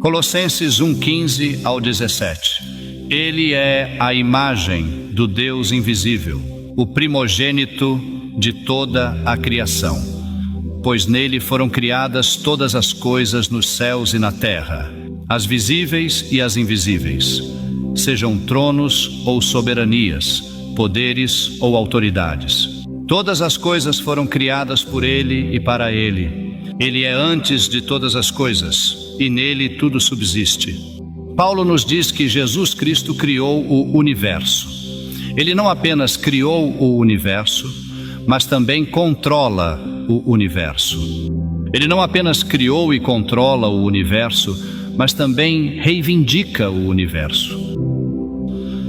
Colossenses 1:15 ao 17. Ele é a imagem do Deus invisível, o primogênito de toda a criação, pois nele foram criadas todas as coisas nos céus e na terra, as visíveis e as invisíveis, sejam tronos ou soberanias, poderes ou autoridades. Todas as coisas foram criadas por ele e para ele. Ele é antes de todas as coisas, e nele tudo subsiste. Paulo nos diz que Jesus Cristo criou o universo. Ele não apenas criou o universo, mas também controla o universo. Ele não apenas criou e controla o universo, mas também reivindica o universo.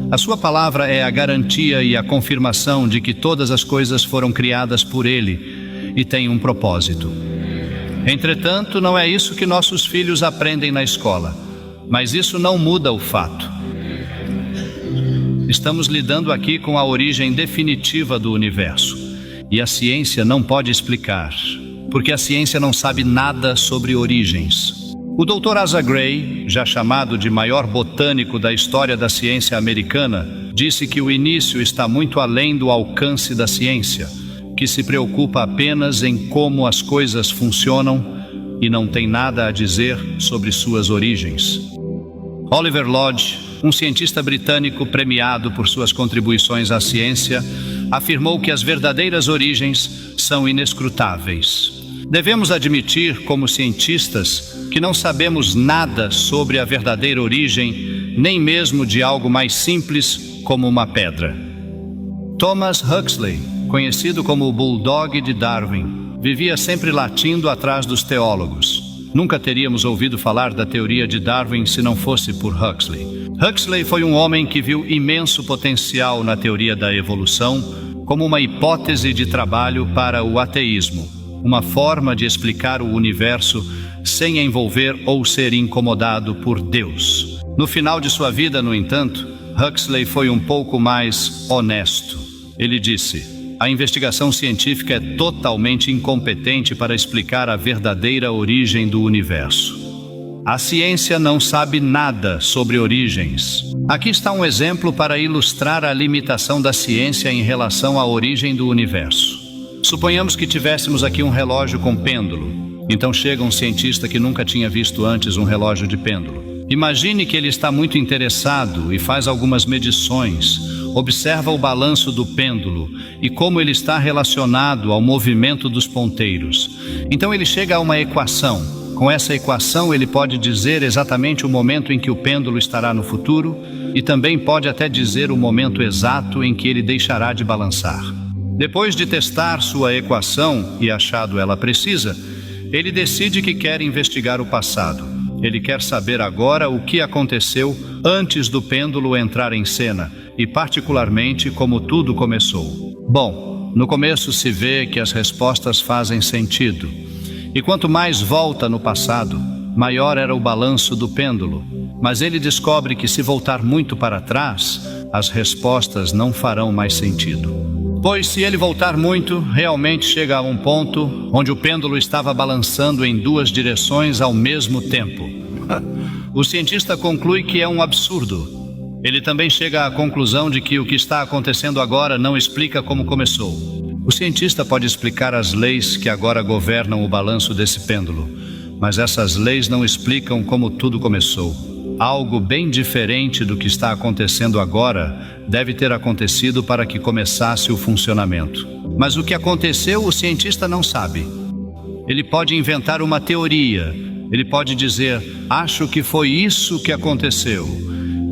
A sua palavra é a garantia e a confirmação de que todas as coisas foram criadas por ele e têm um propósito. Entretanto, não é isso que nossos filhos aprendem na escola, mas isso não muda o fato. Estamos lidando aqui com a origem definitiva do universo, e a ciência não pode explicar, porque a ciência não sabe nada sobre origens. O Dr. Asa Gray, já chamado de maior botânico da história da ciência americana, disse que o início está muito além do alcance da ciência, que se preocupa apenas em como as coisas funcionam e não tem nada a dizer sobre suas origens. Oliver Lodge, um cientista britânico premiado por suas contribuições à ciência, afirmou que as verdadeiras origens são inescrutáveis. Devemos admitir, como cientistas, que não sabemos nada sobre a verdadeira origem, nem mesmo de algo mais simples como uma pedra. Thomas Huxley, conhecido como o Bulldog de Darwin, vivia sempre latindo atrás dos teólogos. Nunca teríamos ouvido falar da teoria de Darwin se não fosse por Huxley. Huxley foi um homem que viu imenso potencial na teoria da evolução como uma hipótese de trabalho para o ateísmo, uma forma de explicar o universo sem envolver ou ser incomodado por Deus. No final de sua vida, no entanto, Huxley foi um pouco mais honesto. Ele disse: a investigação científica é totalmente incompetente para explicar a verdadeira origem do universo. A ciência não sabe nada sobre origens. Aqui está um exemplo para ilustrar a limitação da ciência em relação à origem do universo. Suponhamos que tivéssemos aqui um relógio com pêndulo. Então chega um cientista que nunca tinha visto antes um relógio de pêndulo. Imagine que ele está muito interessado e faz algumas medições, observa o balanço do pêndulo e como ele está relacionado ao movimento dos ponteiros. Então ele chega a uma equação. Com essa equação ele pode dizer exatamente o momento em que o pêndulo estará no futuro e também pode até dizer o momento exato em que ele deixará de balançar. Depois de testar sua equação e achado ela precisa, ele decide que quer investigar o passado. Ele quer saber agora o que aconteceu antes do pêndulo entrar em cena e particularmente como tudo começou. Bom, no começo se vê que as respostas fazem sentido. E quanto mais volta no passado, maior era o balanço do pêndulo. Mas ele descobre que se voltar muito para trás, as respostas não farão mais sentido. Pois se ele voltar muito, realmente chega a um ponto onde o pêndulo estava balançando em duas direções ao mesmo tempo. O cientista conclui que é um absurdo. Ele também chega à conclusão de que o que está acontecendo agora não explica como começou. O cientista pode explicar as leis que agora governam o balanço desse pêndulo, mas essas leis não explicam como tudo começou. Algo bem diferente do que está acontecendo agora deve ter acontecido para que começasse o funcionamento. Mas o que aconteceu, o cientista não sabe. Ele pode inventar uma teoria. Ele pode dizer: acho que foi isso que aconteceu,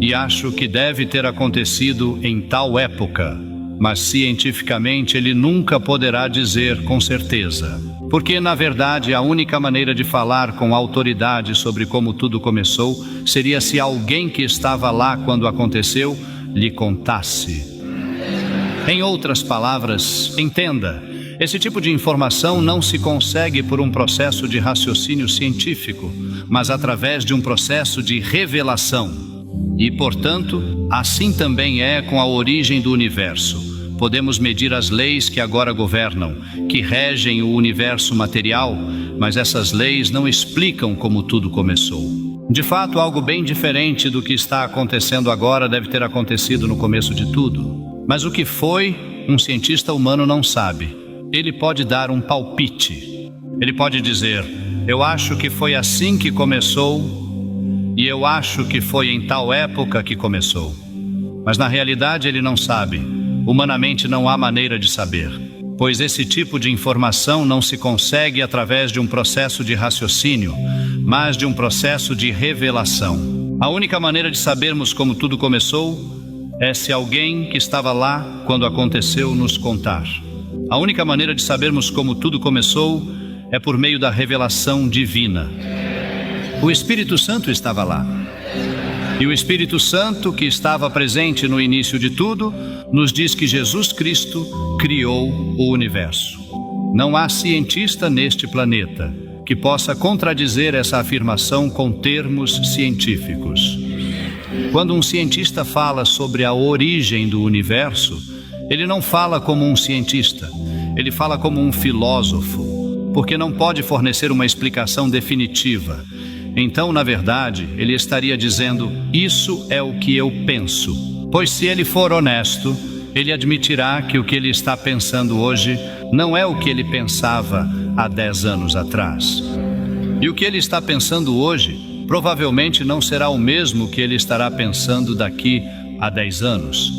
e acho que deve ter acontecido em tal época. Mas cientificamente ele nunca poderá dizer com certeza. Porque, na verdade, a única maneira de falar com autoridade sobre como tudo começou seria se alguém que estava lá quando aconteceu lhe contasse. Em outras palavras, entenda, esse tipo de informação não se consegue por um processo de raciocínio científico, mas através de um processo de revelação. E, portanto, assim também é com a origem do universo. Podemos medir as leis que agora governam, que regem o universo material, mas essas leis não explicam como tudo começou. De fato, algo bem diferente do que está acontecendo agora deve ter acontecido no começo de tudo. Mas o que foi, um cientista humano não sabe. Ele pode dar um palpite. Ele pode dizer: eu acho que foi assim que começou, e eu acho que foi em tal época que começou. Mas na realidade ele não sabe. Humanamente não há maneira de saber, pois esse tipo de informação não se consegue através de um processo de raciocínio, mas de um processo de revelação. A única maneira de sabermos como tudo começou é se alguém que estava lá quando aconteceu nos contar. A única maneira de sabermos como tudo começou é por meio da revelação divina. O Espírito Santo estava lá. E o Espírito Santo, que estava presente no início de tudo, nos diz que Jesus Cristo criou o universo. Não há cientista neste planeta que possa contradizer essa afirmação com termos científicos. Quando um cientista fala sobre a origem do universo, ele não fala como um cientista, ele fala como um filósofo, porque não pode fornecer uma explicação definitiva. Então, na verdade, ele estaria dizendo: isso é o que eu penso. Pois se ele for honesto, ele admitirá que o que ele está pensando hoje não é o que ele pensava há 10 anos atrás. E o que ele está pensando hoje provavelmente não será o mesmo que ele estará pensando daqui a 10 anos.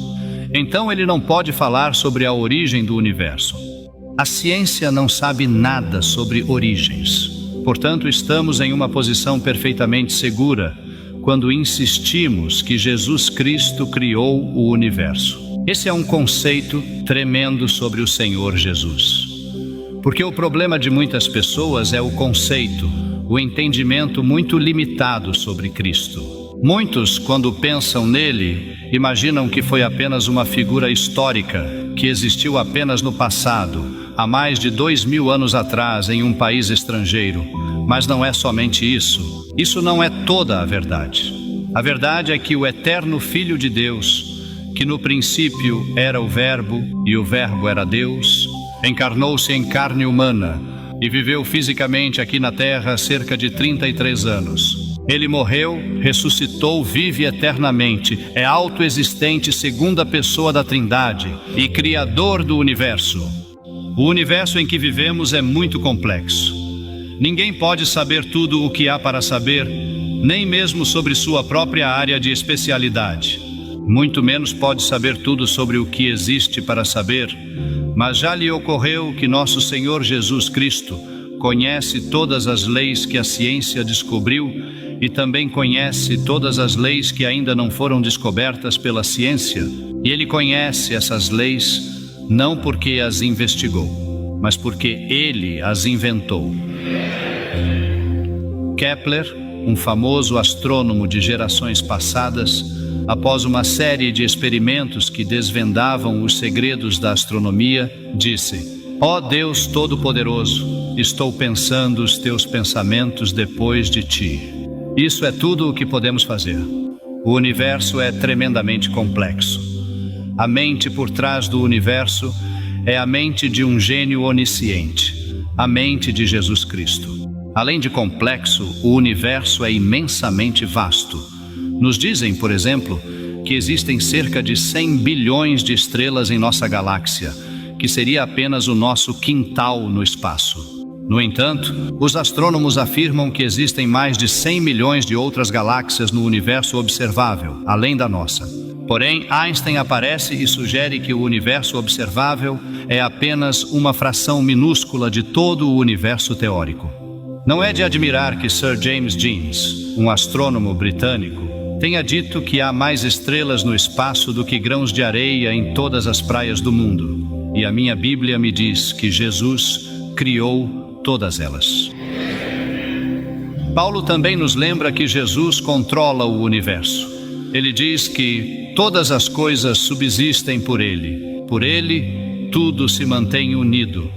Então ele não pode falar sobre a origem do universo. A ciência não sabe nada sobre origens. Portanto, estamos em uma posição perfeitamente segura quando insistimos que Jesus Cristo criou o universo. Esse é um conceito tremendo sobre o Senhor Jesus. Porque o problema de muitas pessoas é o conceito, o entendimento muito limitado sobre Cristo. Muitos, quando pensam nele, imaginam que foi apenas uma figura histórica, que existiu apenas no passado, há mais de 2000 anos atrás, em um país estrangeiro. Mas não é somente isso. Isso não é toda a verdade. A verdade é que o eterno Filho de Deus, que no princípio era o Verbo, e o Verbo era Deus, encarnou-se em carne humana e viveu fisicamente aqui na Terra cerca de 33 anos. Ele morreu, ressuscitou, vive eternamente, é autoexistente, segunda pessoa da Trindade e Criador do universo. O universo em que vivemos é muito complexo. Ninguém pode saber tudo o que há para saber, nem mesmo sobre sua própria área de especialidade. Muito menos pode saber tudo sobre o que existe para saber, mas já lhe ocorreu que nosso Senhor Jesus Cristo conhece todas as leis que a ciência descobriu e também conhece todas as leis que ainda não foram descobertas pela ciência. E ele conhece essas leis não porque as investigou, mas porque ele as inventou. Kepler, um famoso astrônomo de gerações passadas, após uma série de experimentos que desvendavam os segredos da astronomia, disse: ó Deus Todo-Poderoso, estou pensando os teus pensamentos depois de ti. Isso é tudo o que podemos fazer. O universo é tremendamente complexo. A mente por trás do universo é a mente de um gênio onisciente, a mente de Jesus Cristo. Além de complexo, o universo é imensamente vasto. Nos dizem, por exemplo, que existem cerca de 100 bilhões de estrelas em nossa galáxia, que seria apenas o nosso quintal no espaço. No entanto, os astrônomos afirmam que existem mais de 100 milhões de outras galáxias no universo observável, além da nossa. Porém, Einstein aparece e sugere que o universo observável é apenas uma fração minúscula de todo o universo teórico. Não é de admirar que Sir James Jeans, um astrônomo britânico, tenha dito que há mais estrelas no espaço do que grãos de areia em todas as praias do mundo. E a minha Bíblia me diz que Jesus criou todas elas. Paulo também nos lembra que Jesus controla o universo. Ele diz que todas as coisas subsistem por ele. Por ele, tudo se mantém unido.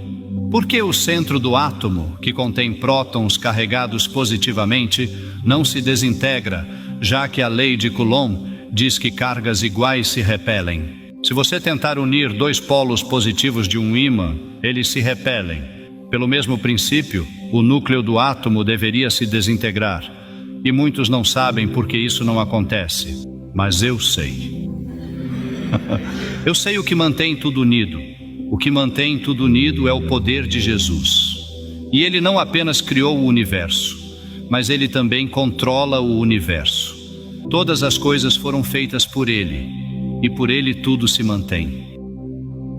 Por que o centro do átomo, que contém prótons carregados positivamente, não se desintegra, já que a lei de Coulomb diz que cargas iguais se repelem? Se você tentar unir dois polos positivos de um ímã, eles se repelem. Pelo mesmo princípio, o núcleo do átomo deveria se desintegrar. E muitos não sabem porque isso não acontece, mas eu sei. Eu sei o que mantém tudo unido. O que mantém tudo unido é o poder de Jesus. E Ele não apenas criou o universo, mas Ele também controla o universo. Todas as coisas foram feitas por Ele, e por Ele tudo se mantém.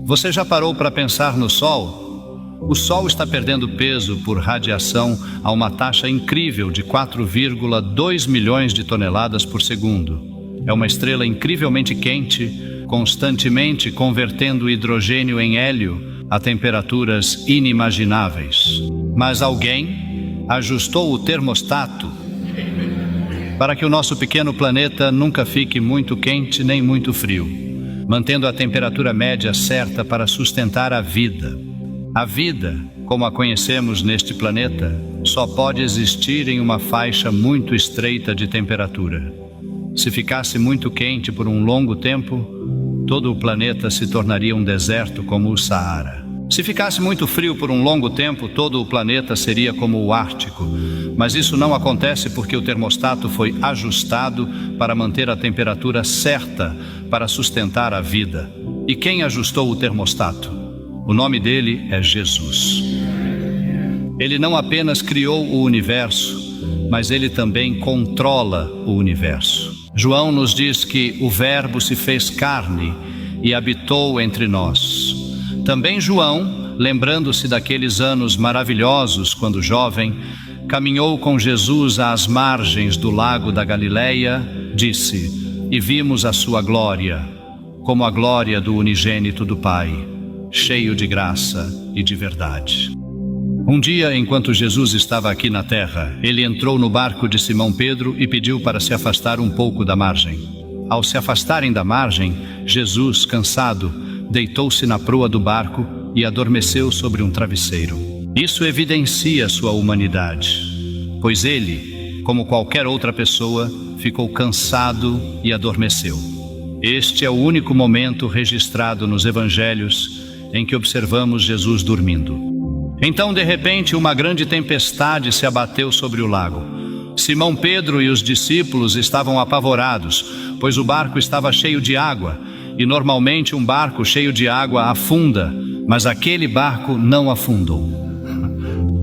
Você já parou para pensar no Sol? O Sol está perdendo peso por radiação a uma taxa incrível de 4,2 milhões de toneladas por segundo. É uma estrela incrivelmente quente, constantemente convertendo hidrogênio em hélio a temperaturas inimagináveis. Mas alguém ajustou o termostato para que o nosso pequeno planeta nunca fique muito quente nem muito frio, mantendo a temperatura média certa para sustentar a vida. A vida, como a conhecemos neste planeta, só pode existir em uma faixa muito estreita de temperatura. Se ficasse muito quente por um longo tempo, todo o planeta se tornaria um deserto como o Saara. Se ficasse muito frio por um longo tempo, todo o planeta seria como o Ártico. Mas isso não acontece porque o termostato foi ajustado para manter a temperatura certa para sustentar a vida. E quem ajustou o termostato? O nome dele é Jesus. Ele não apenas criou o universo, mas ele também controla o universo. João nos diz que o Verbo se fez carne e habitou entre nós. Também João, lembrando-se daqueles anos maravilhosos quando jovem, caminhou com Jesus às margens do lago da Galileia, disse: "E vimos a sua glória, como a glória do unigênito do Pai, cheio de graça e de verdade." Um dia, enquanto Jesus estava aqui na terra, ele entrou no barco de Simão Pedro e pediu para se afastar um pouco da margem. Ao se afastarem da margem, Jesus, cansado, deitou-se na proa do barco e adormeceu sobre um travesseiro. Isso evidencia sua humanidade, pois ele, como qualquer outra pessoa, ficou cansado e adormeceu. Este é o único momento registrado nos evangelhos em que observamos Jesus dormindo. Então, de repente, uma grande tempestade se abateu sobre o lago. Simão Pedro e os discípulos estavam apavorados, pois o barco estava cheio de água, e normalmente um barco cheio de água afunda, mas aquele barco não afundou.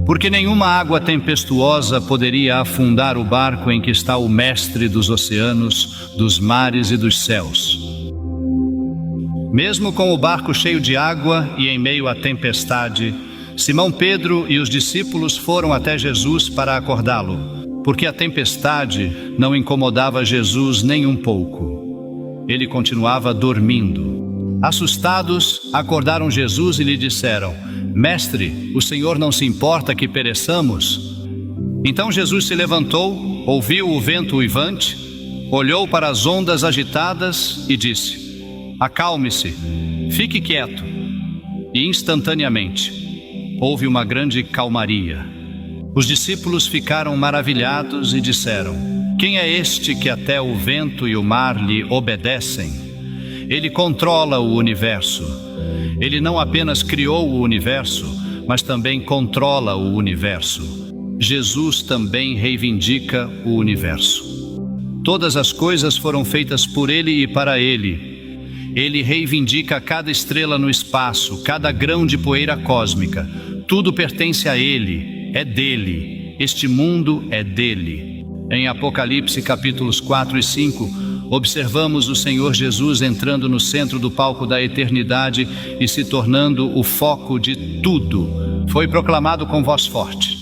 Porque nenhuma água tempestuosa poderia afundar o barco em que está o mestre dos oceanos, dos mares e dos céus. Mesmo com o barco cheio de água e em meio à tempestade, Simão Pedro e os discípulos foram até Jesus para acordá-lo, porque a tempestade não incomodava Jesus nem um pouco. Ele continuava dormindo. Assustados, acordaram Jesus e lhe disseram: "Mestre, o Senhor não se importa que pereçamos?" Então Jesus se levantou, ouviu o vento uivante, olhou para as ondas agitadas e disse: "Acalme-se, fique quieto." E instantaneamente houve uma grande calmaria. Os discípulos ficaram maravilhados e disseram: "Quem é este que até o vento e o mar lhe obedecem?" Ele controla o universo. Ele não apenas criou o universo, mas também controla o universo. Jesus também reivindica o universo. Todas as coisas foram feitas por Ele e para Ele. Ele reivindica cada estrela no espaço, cada grão de poeira cósmica. Tudo pertence a Ele, é dele. Este mundo é dele. Em Apocalipse capítulos 4 e 5, observamos o Senhor Jesus entrando no centro do palco da eternidade e se tornando o foco de tudo. Foi proclamado com voz forte: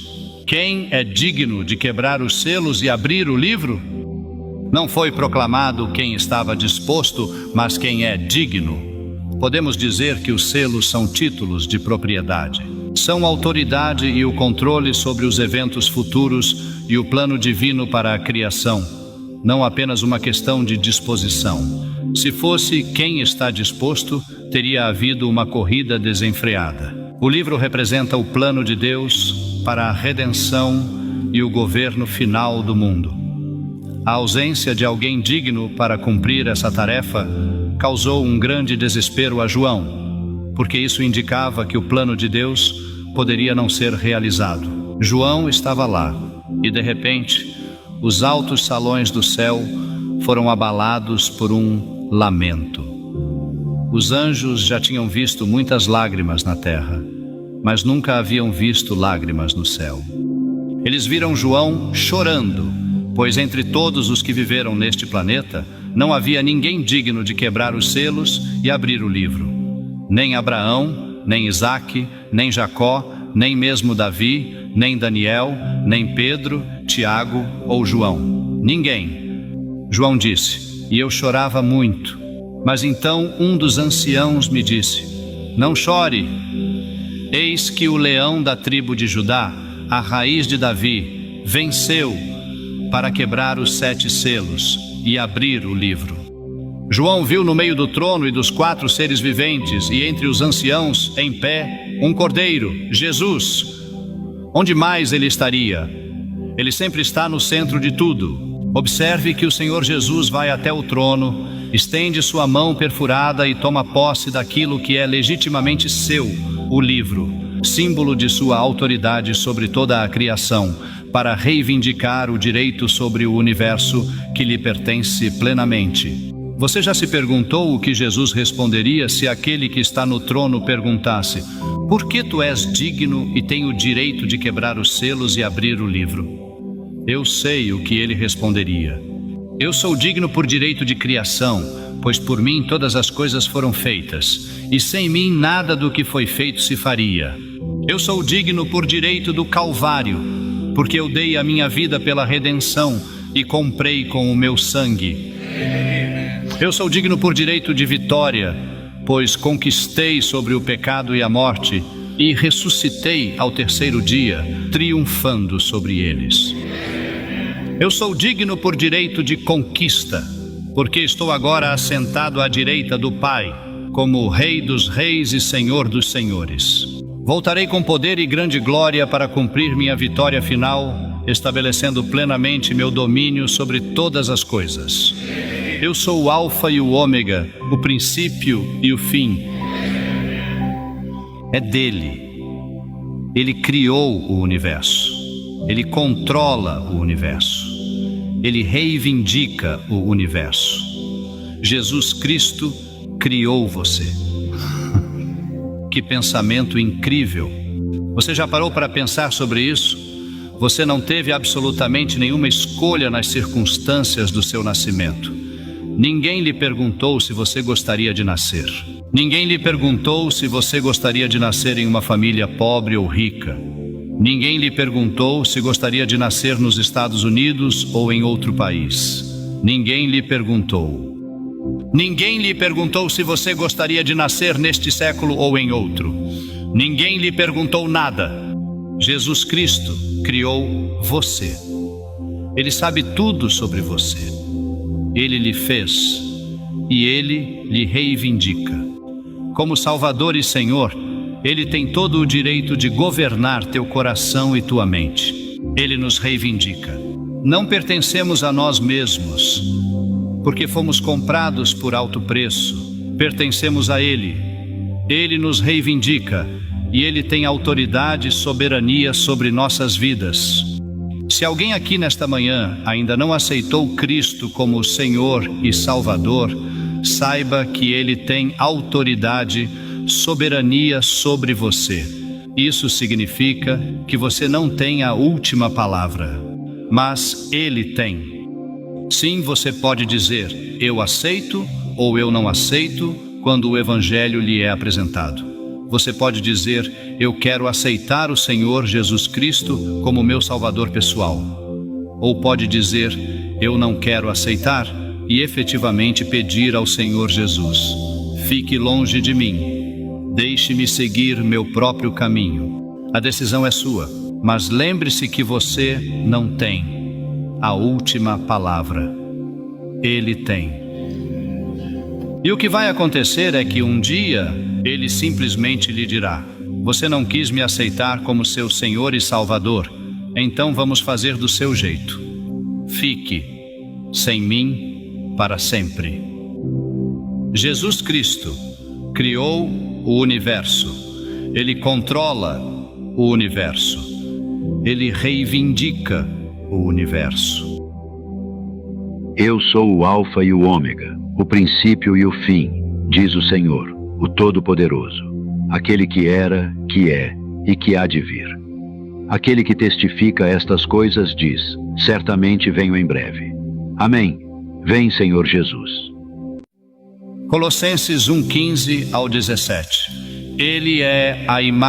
"Quem é digno de quebrar os selos e abrir o livro?" Não foi proclamado quem estava disposto, mas quem é digno. Podemos dizer que os selos são títulos de propriedade. São autoridade e o controle sobre os eventos futuros e o plano divino para a criação, não apenas uma questão de disposição. Se fosse quem está disposto, teria havido uma corrida desenfreada. O livro representa o plano de Deus para a redenção e o governo final do mundo. A ausência de alguém digno para cumprir essa tarefa causou um grande desespero a João, porque isso indicava que o plano de Deus poderia não ser realizado. João estava lá e, de repente, os altos salões do céu foram abalados por um lamento. Os anjos já tinham visto muitas lágrimas na terra, mas nunca haviam visto lágrimas no céu. Eles viram João chorando, pois entre todos os que viveram neste planeta, não havia ninguém digno de quebrar os selos e abrir o livro. Nem Abraão, nem Isaque, nem Jacó, nem mesmo Davi, nem Daniel, nem Pedro, Tiago ou João. Ninguém. João disse, e eu chorava muito. Mas então um dos anciãos me disse, não chore. Eis que o leão da tribo de Judá, a raiz de Davi, venceu para quebrar os 7 selos e abrir o livro. João viu no meio do trono e dos 4 seres viventes e entre os anciãos, em pé, um cordeiro, Jesus. Onde mais ele estaria? Ele sempre está no centro de tudo. Observe que o Senhor Jesus vai até o trono, estende sua mão perfurada e toma posse daquilo que é legitimamente seu, o livro, símbolo de sua autoridade sobre toda a criação, para reivindicar o direito sobre o universo que lhe pertence plenamente. Você já se perguntou o que Jesus responderia se aquele que está no trono perguntasse: por que tu és digno e tem o direito de quebrar os selos e abrir o livro? Eu sei o que ele responderia. Eu sou digno por direito de criação, pois por mim todas as coisas foram feitas, e sem mim nada do que foi feito se faria. Eu sou digno por direito do Calvário, porque eu dei a minha vida pela redenção e comprei com o meu sangue. Eu sou digno por direito de vitória, pois conquistei sobre o pecado e a morte e ressuscitei ao 3º dia, triunfando sobre eles. Eu sou digno por direito de conquista, porque estou agora assentado à direita do Pai, como Rei dos Reis e Senhor dos Senhores. Voltarei com poder e grande glória para cumprir minha vitória final, estabelecendo plenamente meu domínio sobre todas as coisas. Eu sou o Alfa e o Ômega, o princípio e o fim. É dele. Ele criou o universo. Ele controla o universo. Ele reivindica o universo. Jesus Cristo criou você. Que pensamento incrível! Você já parou para pensar sobre isso? Você não teve absolutamente nenhuma escolha nas circunstâncias do seu nascimento. Ninguém lhe perguntou se você gostaria de nascer. Ninguém lhe perguntou se você gostaria de nascer em uma família pobre ou rica. Ninguém lhe perguntou se gostaria de nascer nos Estados Unidos ou em outro país. Ninguém lhe perguntou. Ninguém lhe perguntou se você gostaria de nascer neste século ou em outro. Ninguém lhe perguntou nada. Jesus Cristo criou você. Ele sabe tudo sobre você. Ele lhe fez e ele lhe reivindica. Como Salvador e Senhor, ele tem todo o direito de governar teu coração e tua mente. Ele nos reivindica. Não pertencemos a nós mesmos, porque fomos comprados por alto preço. Pertencemos a Ele. Ele nos reivindica e Ele tem autoridade e soberania sobre nossas vidas. Se alguém aqui nesta manhã ainda não aceitou Cristo como Senhor e Salvador, saiba que Ele tem autoridade, soberania sobre você. Isso significa que você não tem a última palavra, mas Ele tem. Sim, você pode dizer, eu aceito ou eu não aceito quando o Evangelho lhe é apresentado. Você pode dizer, eu quero aceitar o Senhor Jesus Cristo como meu Salvador pessoal. Ou pode dizer, eu não quero aceitar e efetivamente pedir ao Senhor Jesus, fique longe de mim, deixe-me seguir meu próprio caminho. A decisão é sua, mas lembre-se que você não tem a última palavra. Ele tem. E o que vai acontecer é que um dia Ele simplesmente lhe dirá, você não quis me aceitar como seu Senhor e Salvador, então vamos fazer do seu jeito. Fique sem mim para sempre. Jesus Cristo criou o universo. Ele controla o universo. Ele reivindica o universo. Eu sou o Alfa e o Ômega, o princípio e o fim, diz o Senhor, o Todo-Poderoso, aquele que era, que é e que há de vir. Aquele que testifica estas coisas diz: certamente venho em breve. Amém. Vem, Senhor Jesus. Colossenses 1:15 ao 17. Ele é a imagem